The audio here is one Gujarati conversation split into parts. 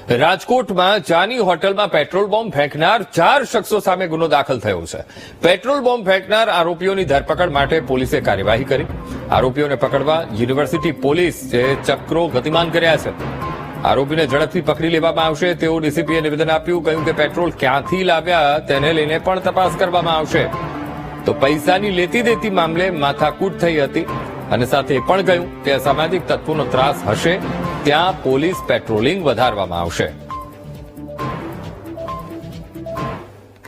રાજકોટમાં ચાની હોટલમાં પેટ્રોલ બોમ્બ ફેંકનાર 4 શખ્સો સામે ગુનો દાખલ થયો છે. પેટ્રોલ બોમ્બ ફેંકનાર આરોપીઓની ધરપકડ માટે પોલીસે કાર્યવાહી કરી. આરોપીઓને પકડવા યુનિવર્સિટી પોલીસે ચક્રો ગતિમાન કર્યા છે. આરોપીને ઝડપથી પકડી લેવામાં આવશે તેવું ડીસીપીએ નિવેદન આપ્યું. કહ્યું કે પેટ્રોલ ક્યાંથી લાવ્યા તેને લઈને પણ તપાસ કરવામાં આવશે. તો પૈસાની લેતી દેતી મામલે માથાકૂટ થઈ હતી અને સાથે એ પણ કહ્યું કે અસામાજિક તત્વોનો ત્રાસ હશે ત્યાં પોલીસ પેટ્રોલિંગ વધારવામાં આવશે.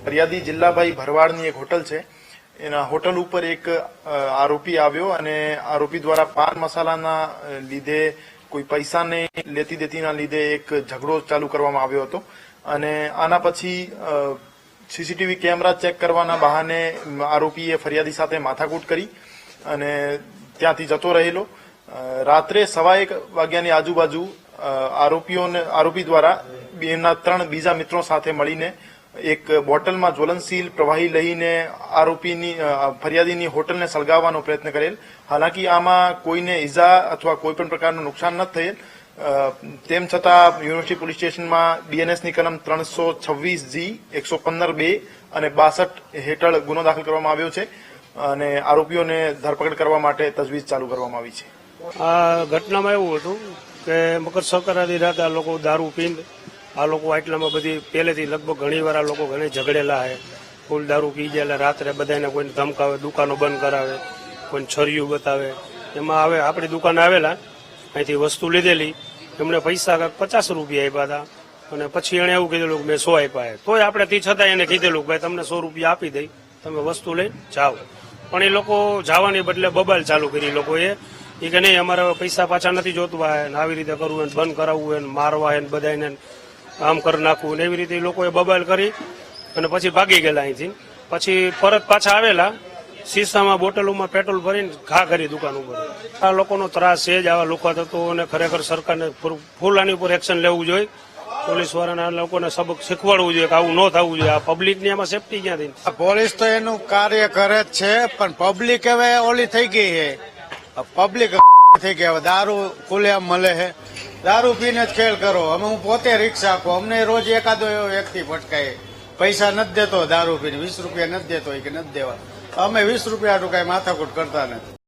ફરિયાદી જિલ્લાભાઈ ભરવાડની એક હોટલ છે. એના હોટલ ઉપર એક આરોપી આવ્યો અને આરોપી દ્વારા પાન મસાલાના લીધે કોઈ પૈસાને લેતી દેતીના લીધે એક ઝઘડો ચાલુ કરવામાં આવ્યો હતો અને આના પછી સીસીટીવી કેમેરા ચેક કરવાના બહાને આરોપીએ ફરિયાદી સાથે માથાકૂટ કરી અને ત્યાંથી જતો રહેલો. રાત્રે 1:15 વાગ્યાની આજુબાજુ આરોપી દ્વારા એના 3 બીજા મિત્રો સાથે મળીને એક બોટલમાં જ્વલનશીલ પ્રવાહી લઈને ફરિયાદીની હોટલને સળગાવવાનો પ્રયત્ન કરેલ. હાલાકી આમાં કોઈને ઈજા અથવા કોઈ પણ પ્રકારનું નુકસાન ન થયેલ. તેમ છતાં યુનિવર્સિટી પોલીસ સ્ટેશનમાં બીએનએસની કલમ 326G 115(2) અને 62 હેઠળ ગુનો દાખલ કરવામાં આવ્યો છે અને આરોપીઓને ધરપકડ કરવા માટે તજવીજ ચાલુ કરવામાં આવી છે. આ ઘટનામાં એવું હતું કે મકર સંક્રાંતિ રાતે આ લોકો દારૂ પીને આ લોકો આટલામાં બધી પહેલેથી લગભગ ઘણી વાર આ લોકો ઘણી ઝઘડેલા છે. ફૂલ દારૂ પી જાય એટલે રાત્રે બધાને કોઈને ધમકાવે, દુકાનો બંધ કરાવે, કોઈને છરિયું બતાવે. એમાં હવે આપણી દુકાને આવેલા, અહીંથી વસ્તુ લીધેલી, એમણે પૈસા 50 રૂપિયા આપ્યા હતા અને પછી એણે એવું કીધેલું કે મેં 100 આપ્યા. તોય આપણે તે છતાં એને કીધેલું કે ભાઈ તમને 100 રૂપિયા આપી દઈ, તમે વસ્તુ લઈને જાઓ. પણ એ લોકો જવાની બદલે બબાલ ચાલુ કરી. લોકોએ એ કે નહીં અમારે પૈસા પાછા નથી જોતવા, આવી રીતે કરવું એને બંધ કરાવવું એને મારવા એને બધાને આમ કરી નાખવું ને એવી રીતે એ લોકોએ બબાલ કરી અને પછી ભાગી ગયેલા અહીંથી. પછી પરત પાછા આવેલા, શીશામાં બોટલોમાં પેટ્રોલ ભરીને ઘા કરી દુકાન ઉપર. આ લોકોનો ત્રાસ છે જ આવા લોકો થતો અને ખરેખર સરકારને ફૂલ આની ઉપર એક્શન લેવું જોઈએ. પોલીસ વાળાના લોકોને સબક શીખવાડવું જોઈએ કે આવું ન થવું જોઈએ. આ પબ્લિકની આમાં સેફટી ક્યાંથી? પોલીસ તો એનું કાર્ય કરે જ છે પણ પબ્લિક હવે ઓલી થઈ ગઈ છે. પબ્લિક થઈ ગઈ હવે દારૂ ખુલ્લેઆમ મળે છે. દારૂ પીને જ ખેલ કરો. અમે હું પોતે રિક્ષા આપું, અમને રોજ એકાદો એવો વ્યક્તિ ફટકાય પૈસા નથી દેતો દારૂ પીને, 20 રૂપિયા નથી દેતો કે નથી દેવા. અમે 20 રૂપિયા કઈ માથાકૂટ કરતા નથી.